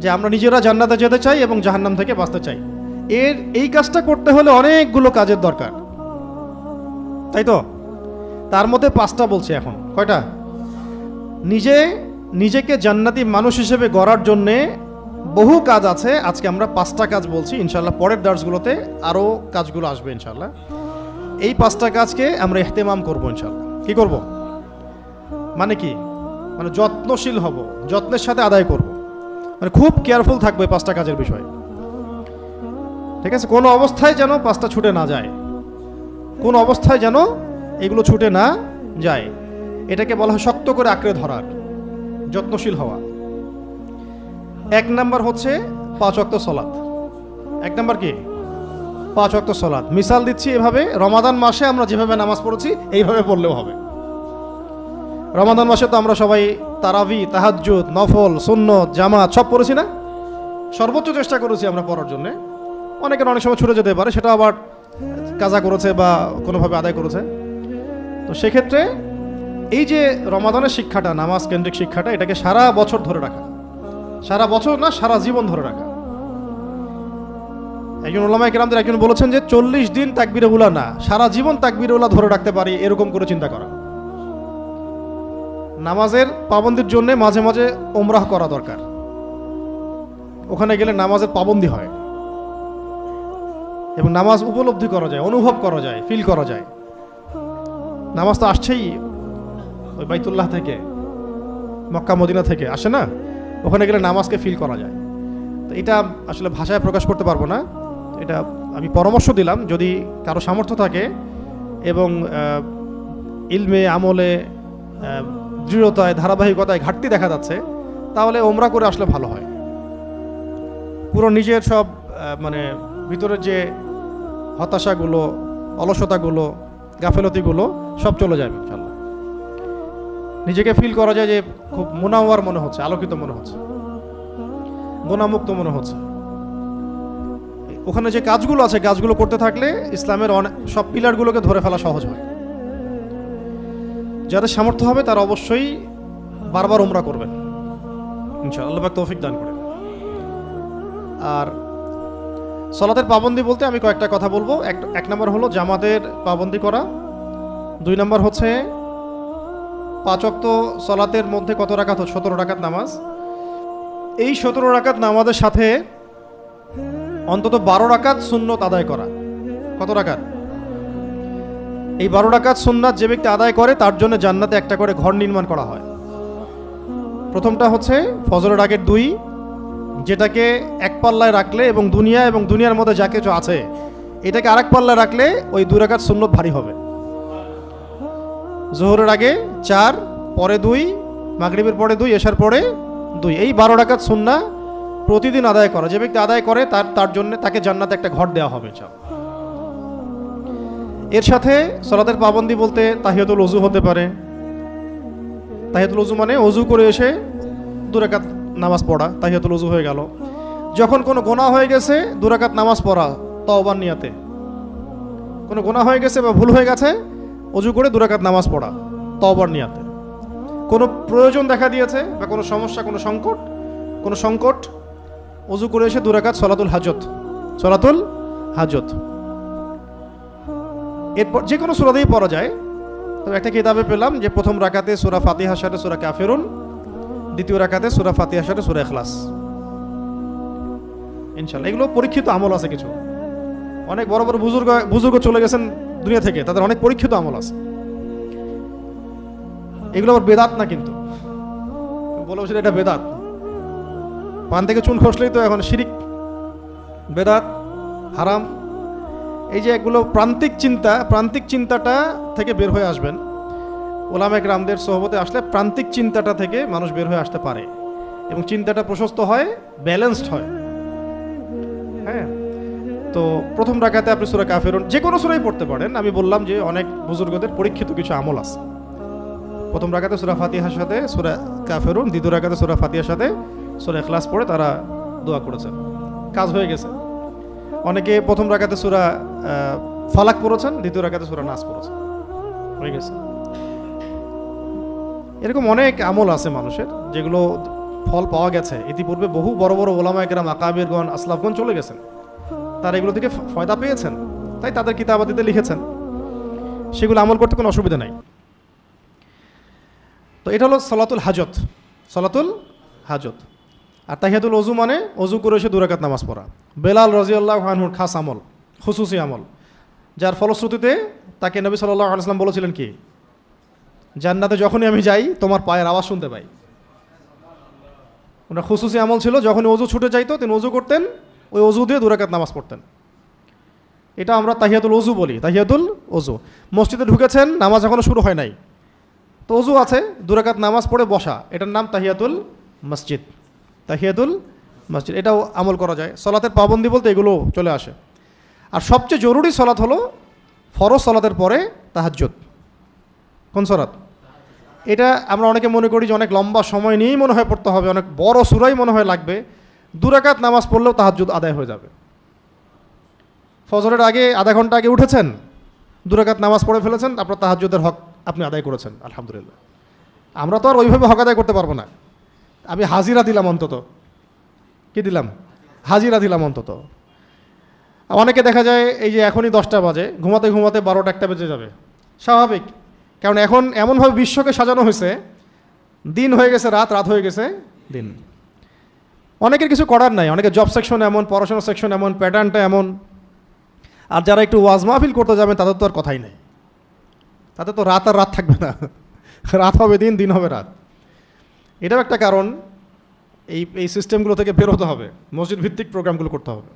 যে আমরা নিজেরা জান্নাতে যেতে চাই এবং জাহান্নাম থেকে বাঁচতে চাই। এই কাজটা করতে হলে অনেকগুলো কাজের দরকার, তাই তো? তার মধ্যে 5টা বলছি এখন। কয়টা? নিজেকে জান্নাতি মানুষ হিসেবে গড়ার জন্যে বহু কাজ আছে। আজকে আমরা 5টা কাজ বলছি, ইনশাল্লাহ পরের দার্সগুলোতে আরও কাজগুলো আসবে ইনশাল্লাহ। এই 5টা কাজকে আমরা ইহতেমাম করবো ইনশাল্লাহ। কি করব? মানে কি? মানে যত্নশীল হব, যত্নের সাথে আদায় করব, মানে খুব কেয়ারফুল থাকবে 5টা কাজের বিষয়ে। ঠিক আছে? কোনো অবস্থায় যেন 5টা ছুটে না যায়, কোন অবস্থায় যেন এগুলো ছুটে না যায়। এটাকে বলা হয় শক্ত করে আঁকড়ে ধরার, যত্নশীল হওয়া। 1 নাম্বার হচ্ছে 5 ওয়াক্ত সালাত। 1 নাম্বার কি? 5 ওয়াক্ত সালাত। মিসাল দিচ্ছি এভাবে, রমাদান মাসে আমরা যেভাবে নামাজ পড়েছি এইভাবে পড়লেও হবে। রমাদান মাসে তো আমরা সবাই তারাবি, তাহাজ্জুদ, নফল, সুন্নত, জামাত সব পড়েছি না? সর্বোচ্চ চেষ্টা করেছি আমরা পড়ার জন্য। অনেকের অনেক সময় ছুটে যেতে পারে, সেটা আবার কাজা করেছে বা কোনোভাবে আদায় করেছে। তো সেক্ষেত্রে এই যে রমাদানের শিক্ষাটা, নামাজ কেন্দ্রিক শিক্ষাটা, এটাকে সারা বছর ধরে রাখা, সারা বছর না সারা জীবন ধরে রাখা। একজন উলামায়ে কেরামদের একজন বলেছেন যে 40 দিন তাকবীরে উলা না, সারা জীবন তাকবীরে উলা ধরে রাখতে পারি, এরকম করে চিন্তা করা। নামাজের পাবন্দির জন্য মাঝে মাঝে ওমরাহ করা দরকার। ওখানে গেলে নামাজের পাবন্দি হয় এবং নামাজ উপলব্ধি করা যায়, অনুভব করা যায়, ফিল করা যায়। নামাজ তো আসছেই ওই বাইতুল্লাহ থেকে, মক্কা মদিনা থেকে আসে না? ওখানে গেলে নামাজকে ফিল করা যায়। তো এটা আসলে ভাষায় প্রকাশ করতে পারবো না। এটা আমি পরামর্শ দিলাম, যদি কারো সামর্থ্য থাকে এবং ইলমে, আমলে, দৃঢ়তায়, ধারাবাহিকতায় ঘাটতি দেখা যাচ্ছে, তাহলে ওমরা করে আসলে ভালো হয়। পুরো নিজের সব মানে ভিতরের যে হতাশাগুলো, অলসতাগুলো, গাফেলতিগুলো সব চলে যাবে ইনশাআল্লাহ। নিজেকে ফিল করা যায় যে খুব মুনাওয়ার মনে হচ্ছে, আলোকিত মনে হচ্ছে, গুনাহমুক্ত মনে হচ্ছে। ওখানে যে কাজগুলো আছে, কাজগুলো করতে থাকলে ইসলামের সব পিলারগুলোকে ধরে ফেলা সহজ হয়। যাদের সামর্থ্য হবে তারা অবশ্যই বারবার উমরা করবেন ইনশাআল্লাহ, আল্লাহ পাক তৌফিক দান করেন। আর সালাতের পাবন্দি বলতে আমি কয়েকটা কথা বলবো। এক নম্বর হলো জামাতের পাবন্দি করা। 2 নম্বর হচ্ছে 5 ওয়াক্ত সালাতের মধ্যে কত রাকাত? 17 রাকাত নামাজ। এই 17 রাকাত নামাজের সাথে অন্তত 12 রাকাত সুন্নত আদায় করা। কত রাকাত? এই 12 রাকাত সুন্নাত যে ব্যক্তি আদায় করে তার জন্য জান্নাতে একটা করে ঘর নির্মাণ করা হয়। প্রথমটা হচ্ছে ফজরের আগের 2, যেটাকে এক পাল্লায় রাখলে এবং দুনিয়ার মধ্যে যা কিছু আছে এটাকে আরেক পাল্লায় রাখলে ওই 2 রাকাত সুন্নত ভারী হবে। জোহরের আগে 4, পরে 2, মাগরিবের পরে 2, এশার পরে 2, এই 12 রাকাত সুন্নাহ প্রতিদিন আদায় করা। যে ব্যক্তি আদায় করে তার জন্য তাকে জান্নাতে একটা ঘর দেওয়া হবে। এর সাথে সালাতের পাবন্দি বলতে তাহিয়াতুল ওযু হতে পারে। তাহিয়াতুল ওযু মানে ওযু করে এসে 2 রাকাত নামাজ পড়া, তাহিয়াতুল ওযু হয়ে গেল। যখন কোনো গুনাহ হয়ে গেছে 2 রাকাত নামাজ পড়া তওবার নিয়তে। কোনো গুনাহ হয়ে গেছে বা ভুল হয়ে গেছে, ওযু করে 2 রাকাত নামাজ পড়া তওবার নিয়তে। কোনো প্রয়োজন দেখা দিয়েছে বা কোনো সমস্যা, কোনো সংকট, ওযু করে এসে 2 রাকাত সালাতুল হাজত। এরপর যে কোনো সূরা দিয়েই পড়া যায়। তবে একটা কিতাবে পেলাম যে প্রথম রাকাতে সূরা ফাতিহার সাথে সূরা কাফিরুন, দ্বিতীয় রাকাতে সূরা ফাতিহার সাথে সূরা ইখলাস। ইনশাআল্লাহ এগুলো পরীক্ষিত আমল আছে কিছু। অনেক বড় বড় বুজুর্গ চলে গেছেন দুনিয়া থেকে, তাদের অনেক পরীক্ষিত আমল আছে। এগুলো আবার বেদাত না, কিন্তু বলে বসে এটা বেদাত। পান থেকে চুন খসলেই তো এখন শিরিক, বেদাত, হারাম। এই যে এগুলো প্রান্তিক চিন্তাটা থেকে বের হয়ে আসবেন। উলামায়ে কেরামদের সোহবতে আসলে প্রান্তিক চিন্তাটা থেকে মানুষ বের হয়ে আসতে পারে এবং চিন্তাটা প্রশস্ত হয়, ব্যালেন্সড হয়। হ্যাঁ, তো প্রথম রাকাতে আপনি সূরা কাফিরুন যে কোনো সূরাই পড়তে পারেন। আমি বললাম যে অনেক বুজুর্গদের পরীক্ষিত কিছু আমল আছে। প্রথম রাকাতে সূরা ফাতিহার সাথে সূরা কাফিরুন, দ্বিতীয় রাকাতে সূরা ফাতিহার সাথে সূরা ইখলাস পড়ে তারা দোয়া করেছেন, কাজ হয়ে গেছে। অনেকে প্রথম রাকাতে সূরা ফালাক পড়েছেন, দ্বিতীয় রাকাতে সূরা নাস পড়েছেন, হয়ে গেছে। এরকম অনেক আমল আছে মানুষের, যেগুলো ফল পাওয়া গেছে, ইতিপূর্বে বহু বড় বড় ওলামা একরাম আকাবিরগণ আসলাফগণ চলে গেছেন, তারা এগুলো থেকে ফয়দা পেয়েছেন, তাই তাদের কিতাবাদিতে লিখেছেন, সেগুলো আমল করতে কোনো অসুবিধা নাই। তো এটা হলো সলাতুল হাজত, সলাতুল হাজত। আর তাহিয়াতুল ওযু মানে ওযু করে এসে 2 রাকাত নামাজ পড়া। বেলাল রাদিয়াল্লাহু আনহুর খাস আমল, খুসুসি আমল, যার ফলশ্রুতিতে তাকে নবী সাল্লাল্লাহু আলাইহি ওয়াসাল্লাম বলেছিলেন কি, জান্নাতে যখনই আমি যাই তোমার পায়ের আওয়াজ শুনতে পাই। ওনার খুসুসি আমল ছিল, যখনই ওযু ছুটে যাইতো তিনি ওযু করতেন, ওই ওযু দিয়ে 2 রাকাত নামাজ পড়তেন। এটা আমরা তাহিয়াতুল ওযু বলি, তাহিয়াতুল ওযু। মসজিদে ঢুকেছেন, নামাজ এখনো শুরু হয় নাই, তো ওযু আছে, 2 রাকাত নামাজ পড়ে বসা, এটার নাম তাহিয়াতুল মসজিদ, তাহিয়াতুল মসজিদ। এটাও আমল করা যায়। সলাতের পাবন্দি বলতে এগুলো চলে আসে। আর সবচেয়ে জরুরি সলাত হলো ফরজ সলাতের পরে তাহাজ্জুদ। কোন সলাত? এটা আমরা অনেকে মনে করি যে অনেক লম্বা সময় নিয়েই মনে হয় পড়তে হবে, অনেক বড় সূরাই মনে হয় লাগবে। 2 রাকাত নামাজ পড়লেও তাহাজ্জুদ আদায় হয়ে যাবে। ফজরের আগে আধা ঘন্টা আগে উঠেছেন, 2 রাকাত নামাজ পড়ে ফেলেছেন, আপনার তাহাজ্জুদের হক আপনি আদায় করেছেন, আলহামদুলিল্লাহ। আমরা তো আর ওইভাবে হক আদায় করতে পারবো না। আমি হাজিরা দিলাম অন্তত, কি দিলাম? হাজিরা দিলাম অন্তত। অনেকে দেখা যায় এই যে এখনই 10টা বাজে, ঘুমাতে ঘুমাতে 12টা 1টা বেজে যাবে, স্বাভাবিক। কারণ এখন এমনভাবে বিশ্বকে সাজানো হয়েছে, দিন হয়ে গেছে রাত, রাত হয়ে গেছে দিন। অনেকের কিছু করার নাই, অনেকে জব সেকশন এমন, পড়াশোনা সেকশন এমন, প্যাটার্নটা এমন। আর যারা একটু ওয়াজ মাহফিল করতে যাবেন তাদের তো আর কথাই নেই, তাদের তো রাত আর রাত থাকবে না, রাত হবে দিন, দিন হবে রাত। এটাও একটা কারণ, এই সিস্টেমগুলো থেকে বেরোতে হবে, মসজিদ ভিত্তিক প্রোগ্রামগুলো করতে হবে।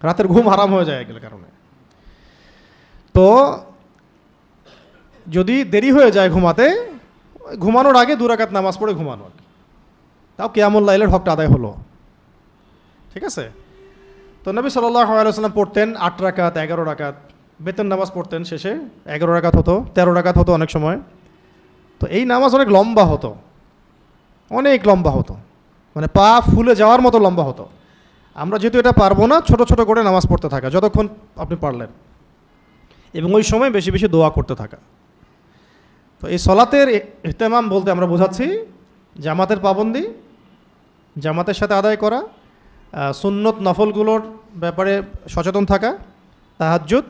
রাতের ঘুম হারাম হয়ে যায় এগুলোর কারণে। তো যদি দেরি হয়ে যায় ঘুমাতে, ঘুমানোর আগে 2 রাকাত নামাজ পড়ে ঘুমানো, তাও কিয়ামুল লাইলের হকটা আদায় হলো, ঠিক আছে? তো নবী সাল্লাল্লাহু আলাইহি ওয়াসাল্লাম পড়তেন 8 রাকাত, 11 রাকাত, বেতন নামাজ পড়তেন, শেষে 11 রাকাত হতো, 13 রাকাত হতো অনেক সময়। তো এই নামাজ অনেক লম্বা হতো, অনেক লম্বা হতো, মানে পা ফুলে যাওয়ার মতো লম্বা হতো। আমরা যেহেতু এটা পারবো না, ছোট ছোট করে নামাজ পড়তে থাকা যতক্ষণ আপনি পারলেন, এবং ওই সময় বেশি বেশি দোয়া করতে থাকা। তো এই সলাতের ইহতেমাম বলতে আমরা বোঝাচ্ছি জামাতের পাবন্দি, জামাতের সাথে আদায় করা, সুন্নত নফলগুলোর ব্যাপারে সচেতন থাকা, তাহাজ্জুদ,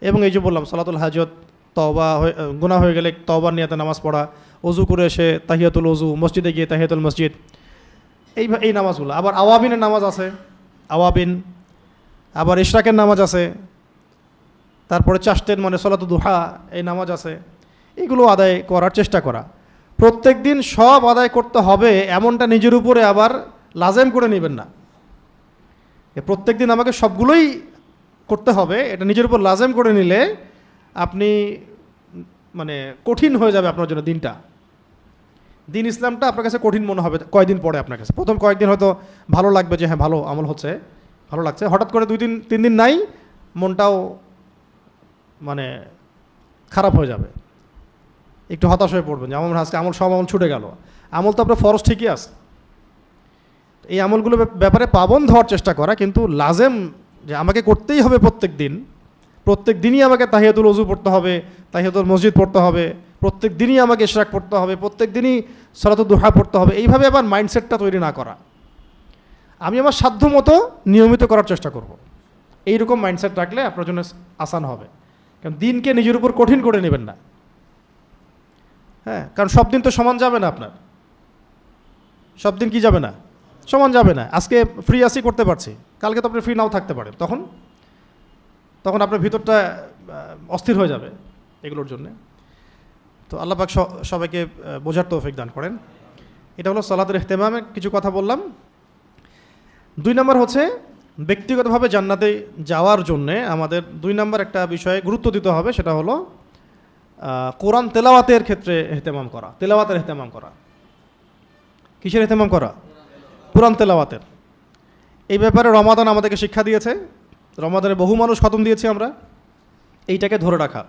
এবং এই যে বললাম সলাতুল হাজত, তওবা গুনাহ হয়ে গেলে তওবার নিয়তে নামাজ পড়া, ওযু করে এসে তাহিয়াতুল ওযু, মসজিদে গিয়ে তাহিয়াতুল মসজিদ, এই নামাজগুলো। আবার আওয়াবিনের নামাজ আছে, আওয়াবিন, আবার ইশরাকের নামাজ আছে, তারপরে চাষ্টের মানে সলাতুল দুহা, এই নামাজ আছে। এগুলো আদায় করার চেষ্টা করা। প্রত্যেক দিন সব আদায় করতে হবে এমনটা নিজের উপরে আবার লাজেম করে নেবেন না। প্রত্যেক দিন আমাকে সবগুলোই করতে হবে, এটা নিজের উপর লাজেম করে নিলে আপনি মানে কঠিন হয়ে যাবে আপনার জন্য দিনটা। দিন ইসলামটা আপনার কাছে কঠিন মনে হবে কয়েকদিন পরে। আপনার কাছে প্রথম কয়েকদিন হয়তো ভালো লাগবে যে হ্যাঁ ভালো আমল হচ্ছে, ভালো লাগছে। হঠাৎ করে 2-3 দিন নাই, মনটাও মানে খারাপ হয়ে যাবে, একটু হতাশ হয়ে পড়বেন যে আমার আজকে আমল, সব আমল ছুটে গেল। আমল তো আপনার ফরজ ঠিকই আছে। এই আমলগুলো ব্যাপারে পাবন্দ হওয়ার চেষ্টা করা, কিন্তু লাজেম যে আমাকে করতেই হবে প্রত্যেক দিনই আমাকে তাহিয়াতুল ওযু পড়তে হবে, তাহিয়াতুল মসজিদ পড়তে হবে, প্রত্যেক দিনই আমাকে ইশরাক পড়তে হবে, প্রত্যেক দিনই সালাতুদ দুহা পড়তে হবে, এইভাবে আবার মাইন্ডসেটটা তৈরি না করা। আমি আমার সাধ্য মতো নিয়মিত করার চেষ্টা করব, এইরকম মাইন্ডসেট রাখলে আপনার জন্য আসান হবে। কারণ দিনকে নিজের উপর কঠিন করে নেবেন না, হ্যাঁ, কারণ সব দিন তো সমান যাবে না আপনার, সব দিন কি যাবে না, সমান যাবে না। আজকে ফ্রি আসি করতে পারছি, কালকে তো আপনি ফ্রি নাও থাকতে পারেন, তখন আপনার ভিতরটা অস্থির হয়ে যাবে এগুলোর জন্যে। তো আল্লাহ পাক সবাইকে বোঝার তৌফিক দান করেন। এটা হলো সালাতের ইহতেমামের কিছু কথা বললাম। 2 নম্বর হচ্ছে ব্যক্তিগতভাবে জান্নাতে যাওয়ার জন্যে আমাদের 2 নম্বর একটা বিষয়ে গুরুত্ব দিতে হবে, সেটা হলো কোরআন তেলাওয়াতের ক্ষেত্রে ইহতেমাম করা, তেলাওয়াতের ইহতেমাম করা। কিসের ইহতেমাম করা? কোরআন তেলাওয়াতের। এই ব্যাপারে রমাদান আমাদেরকে শিক্ষা দিয়েছে, রমাদানে বহু মানুষ খতম দিয়েছি আমরা। এইটাকে ধরে রাখা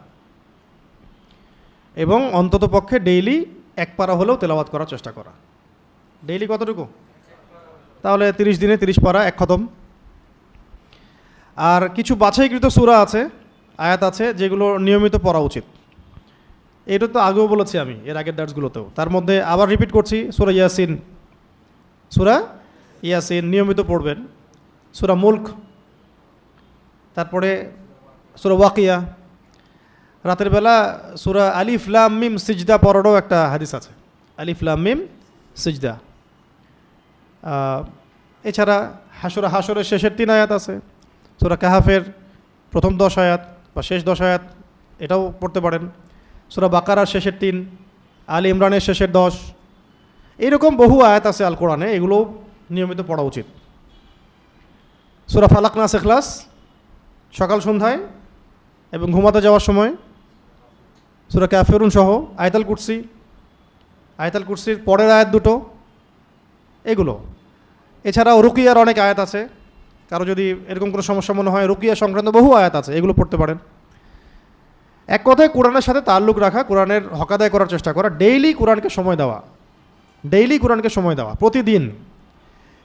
এবং অন্তত পক্ষে ডেইলি 1 পারা হলেও তেলাওয়াত করার চেষ্টা করা। ডেইলি কতটুকু? তাহলে 30 দিনে 30 পারা, 1 খতম। আর কিছু বাছাইকৃত সূরা আছে, আয়াত আছে, যেগুলো নিয়মিত পড়া উচিত। এটা তো আগেও বলেছি আমি এর আগের দার্সগুলোতেও, তার মধ্যে আবার রিপিট করছি, সূরা ইয়াসিন, সূরা ইয়াসিন নিয়মিত পড়বেন, সূরা মুলক, তারপরে সূরা ওয়াকিয়া, রাতের বেলা সূরা আলিফ লাম মিম সিজদা পড়ারও একটা হাদিস আছে, আলিফ লাম মিম সিজদা। এছাড়া হাসরের শেষের 3 আয়াত আছে, সূরা কাহাফের প্রথম 10 আয়াত বা শেষ 10 আয়াত, এটাও পড়তে পারেন। সূরা বাকারার শেষের 3, আলী ইমরানের শেষের 10, এইরকম বহু আয়াত আছে আল কোরআনে, এগুলো নিয়মিত পড়া উচিত। সূরা ফালাক নাস ইখলাস সকাল সন্ধ্যায় এবং ঘুমাতে যাওয়ার সময়, সূরা কাফিরুন সহ, আয়াতুল কুরসির পরের আয়াত দুটো, এগুলো। এছাড়াও রুকিয়ার অনেক আয়াত আছে, কারো যদি এরকম কোনো সমস্যা মনে হয়, রুকিয়া সংক্রান্ত বহু আয়াত আছে, এগুলো পড়তে পারেন। এক কথায় কোরআনের সাথে তাল্লুক রাখা, কোরআনের হক আদায় করার চেষ্টা করা, ডেইলি কোরআনকে সময় দেওয়া প্রতিদিন,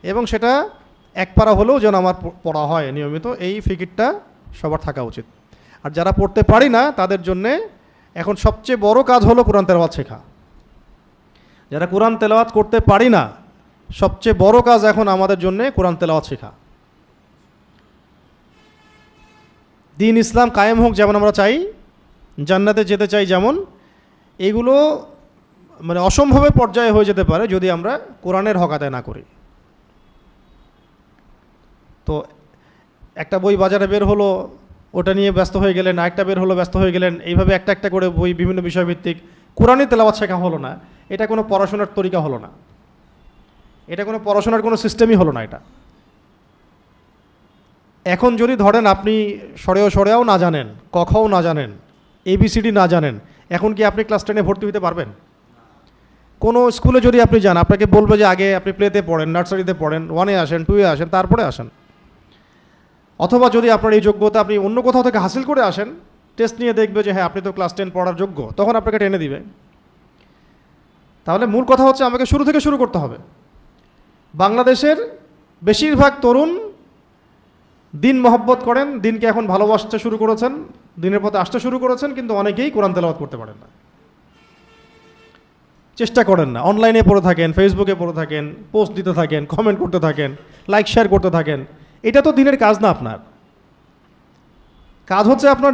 এবং সেটা এক পারা হলেও যেন আমার পড়া হয় নিয়মিত, এই ফিকিরটা সবার থাকা উচিত। আর যারা পড়তে পারি না তাদের জন্যে এখন সবচেয়ে বড় কাজ হলো কোরআন তেলাওয়াত শেখা। যারা কোরআন তেলাওয়াত করতে পারি না, সবচেয়ে বড় কাজ এখন আমাদের জন্যে কোরআন তেলাওয়াত শেখা। দিন ইসলাম কায়েম হোক যেমন আমরা চাই, জান্নাতে যেতে চাই যেমন, এগুলো মানে অসম্ভবের পর্যায়ে হয়ে যেতে পারে যদি আমরা কোরআনের হক আদায় না করি। তো একটা বই বাজারে বের হলো, ওটা নিয়ে ব্যস্ত হয়ে গেলেন, আরেকটা বের হলো, ব্যস্ত হয়ে গেলেন, এইভাবে একটা একটা করে বই বিভিন্ন বিষয়ভিত্তিক কোরআনই তেলাওয়াত শেখা হলো না। এটা কোনো পড়াশোনার তরিকা হলো না, এটা কোনো পড়াশোনার কোনো সিস্টেমই হলো না। এটা এখন যদি ধরেন আপনি সরেও না জানেন, কখও না জানেন, ABCD না জানেন, এখন কি আপনি ক্লাস 10-এ ভর্তি হতে পারবেন? কোনো স্কুলে যদি আপনি যান, আপনাকে বলবে যে আগে আপনি প্লেতে পড়েন, নার্সারিতে পড়েন, 1-এ আসেন, 2-এ আসেন, তারপরে আসেন। অথবা যদি আপনার এই যোগ্যতা আপনি অন্য কোথাও থেকে হাসিল করে আসেন, টেস্ট নিয়ে দেখবে যে হ্যাঁ আপনি তো ক্লাস 10 পড়ার যোগ্য, তখন আপনাকে টেনে দিবে। তাহলে মূল কথা হচ্ছে আমাকে শুরু থেকে শুরু করতে হবে। বাংলাদেশের বেশিরভাগ তরুণ দিন মহব্বত করেন, দিনকে এখন ভালোবাসতে শুরু করেছেন, দিনের পথে আসতে শুরু করেছেন, কিন্তু অনেকেই কোরআন তেলাওয়াত করতে পারেন না, চেষ্টা করেন না। অনলাইনে পড়ে থাকেন, ফেসবুকে পড়ে থাকেন, পোস্ট দিতে থাকেন, কমেন্ট করতে থাকেন, লাইক শেয়ার করতে থাকেন। এটা তো দিনের কাজ না। আপনার কাজ হচ্ছে আপনার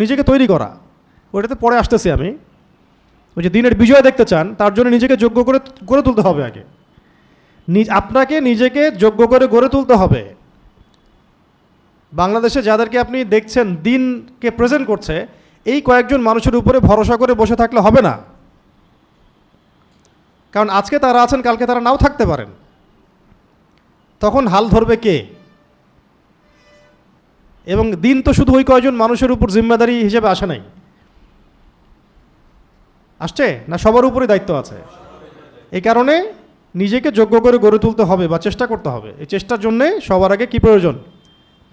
নিজেকে তৈরি করা। ওইটাতে পরে আসতেছি আমি। ওই যে দিনের বিজয় দেখতে চান, তার জন্য নিজেকে যোগ্য করে গড়ে তুলতে হবে। আগে আপনাকে নিজেকে যোগ্য করে গড়ে তুলতে হবে। বাংলাদেশে যাদেরকে আপনি দেখছেন দিনকে প্রেজেন্ট করছে, এই কয়েকজন মানুষের উপরে ভরসা করে বসে থাকলে হবে না। কারণ আজকে তারা আছেন, কালকে তারা নাও থাকতে পারেন। তখন হাল ধরবে কে? এবং দিন তো শুধু ওই কয়েকজন মানুষের উপর জিম্মেদারি হিসেবে আসে নাই, আসছে না, সবার উপরে দায়িত্ব আছে। এই কারণে নিজেকে যোগ্য করে গড়ে তুলতে হবে বা চেষ্টা করতে হবে। এই চেষ্টার জন্যে সবার আগে কি প্রয়োজন?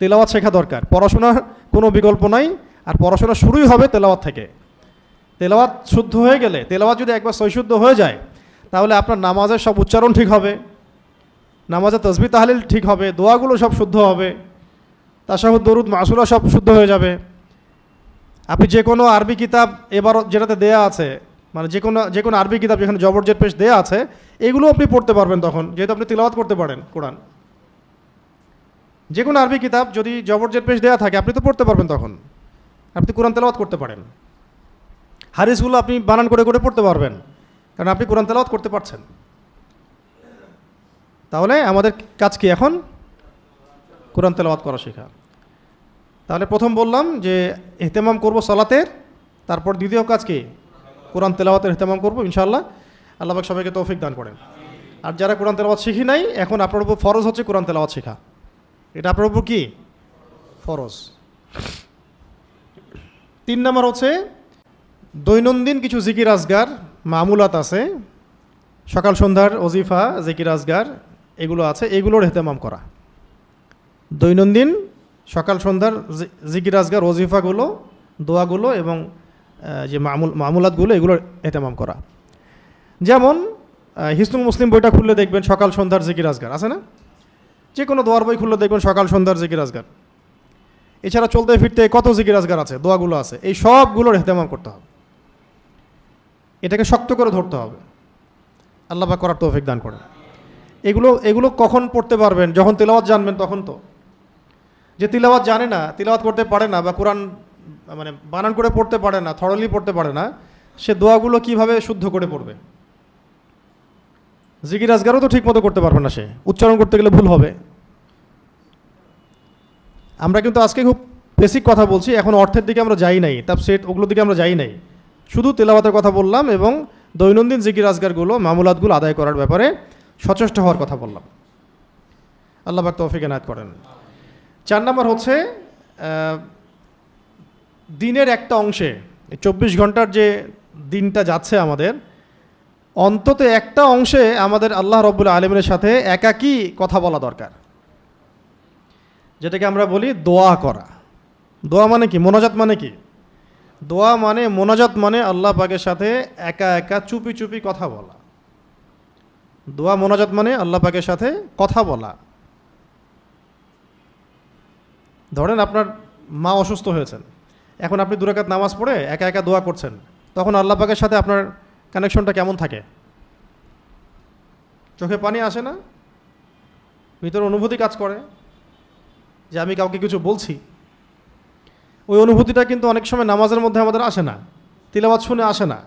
তেলাওয়াত শেখা দরকার। পড়াশোনার কোনো বিকল্প নাই, আর পড়াশোনা শুরুই হবে তেলাওয়াত থেকে। তেলাওয়াত শুদ্ধ হয়ে গেলে, তেলাওয়াত যদি একবার সৈশুদ্ধ হয়ে যায়, তাহলে আপনার নামাজের সব উচ্চারণ ঠিক হবে, নামাজের তাসবিহ তাহলিল ঠিক হবে, দোয়াগুলো সব শুদ্ধ হবে, তাশাহুদ দরুদ মাসুরা সব শুদ্ধ হয়ে যাবে। আপনি যে কোনো আরবি কিতাব এবার যেটাতে দেয়া আছে, মানে যে কোনো আরবি কিতাব যেখানে জবরজের পেশ দেয়া আছে, এগুলো আপনি পড়তে পারবেন তখন, যেহেতু আপনি তিলাওয়াত করতে পারেন কোরআন। যে কোনো আরবি কিতাব যদি জবরজের পেশ দেয়া থাকে, আপনি তো পড়তে পারবেন, তখন আপনি কোরআন তেলাওয়াত করতে পারেন। হাদিসগুলো আপনি বানান করে করে পড়তে পারবেন, কারণ আপনি কোরআন তেলাওয়াত করতে পারছেন। তাহলে আমাদের কাজ কি এখন? কোরআন তেলাওয়াত করা শেখা। তাহলে প্রথম বললাম যে ইহতেমাম করব সালাতের, তারপর দ্বিতীয় কাজ কি? কোরআন তেলাওয়াতের ইহতেমাম করব ইনশাআল্লাহ। আল্লাহ পাক সবাইকে তৌফিক দান করেন। আর যারা কোরআন তেলাওয়াত শিখি নাই, এখন আপনার উপর ফরজ হচ্ছে কোরআন তেলাওয়াত শেখা। এটা আপনার উপর কি? ফরজ। 3 নম্বর হচ্ছে দৈনন্দিন কিছু জিকির আজগার মামুলাত আছে, সকাল সন্ধ্যার ওজিফা জিকির আজগার এগুলো আছে, এগুলোর ইহতেমাম করা। দৈনন্দিন সকাল সন্ধ্যার জিকির আজগার, ওজিফাগুলো, দোয়াগুলো এবং যে মামুলাতগুলো, এগুলোর ইহতেমাম করা। যেমন হিসনুল মুসলিম বইটা খুললে দেখবেন সকাল সন্ধ্যার জিকির আজগার আছে না? যে কোনো দোয়ার বই খুললে দেখবেন সকাল সন্ধ্যার জিকির আজগার। এছাড়া চলতে ফিরতে কত জিকির আজগার আছে, দোয়াগুলো আছে, এই সবগুলোর ইহতেমাম করতে হবে। এটাকে শক্ত করে ধরতে হবে। আল্লাহ পাক করার তৌফিক দান করেন। এগুলো এগুলো কখন পড়তে পারবেন? যখন তিলাওয়াত জানবেন তখন। তো যে তিলাওয়াত জানে না, তিলাওয়াত করতে পারে না, বা কোরআন মানে বানান করে পড়তে পারে না, থরলি পড়তে পারে না, সে দোয়াগুলো কিভাবে শুদ্ধ করে পড়বে? জিকির আজগারও তো ঠিক মতো করতে পারবে না, সে উচ্চারণ করতে গেলে ভুল হবে। আমরা কিন্তু আজকে খুব বেসিক কথা বলছি, এখন অর্থের দিকে আমরা যাই নাই, তাফসীর ওগুলোর দিকে আমরা যাই নাই, শুধু তেলাওয়াতের কথা বললাম এবং দৈনন্দিন জিকির আজগারগুলো, মামুলাতগুলো আদায় করার ব্যাপারে সচেষ্ট হওয়ার কথা বললাম। আল্লাহ পাক তৌফিক এনায়েত করেন। 4 নম্বর হচ্ছে দিনের একটা অংশে, 24 ঘন্টার যে দিনটা যাচ্ছে আমাদের, অন্তত একটা অংশে আমাদের আল্লাহ রব্বুল আলমিনের সাথে একাকী কথা বলা দরকার, যেটাকে আমরা বলি দোয়া করা। দোয়া মানে কি? মোনাজাত মানে কি? দোয়া মানে, মোনাজাত মানে আল্লাহ পাকের সাথে একা একা চুপি চুপি কথা বলা। দোয়া মোনাজাত মানে আল্লাহ পাকের সাথে কথা বলা। ধরেন আপনার মা অসুস্থ হয়েছেন, এখন আপনি 2 রাকাত নামাজ পড়ে একা একা দোয়া করছেন, তখন আল্লাহ পাকের সাথে আপনার কানেকশনটা কেমন থাকে? চোখে পানি আসে না? ভিতরে অনুভূতি কাজ করে যে আমি কাউকে কিছু বলছি। ওই অনুভূতিটা কিন্তু অনেক সময় নামাজের মধ্যে আমাদের আসে না, তিলাওয়াত শুনে আসে না।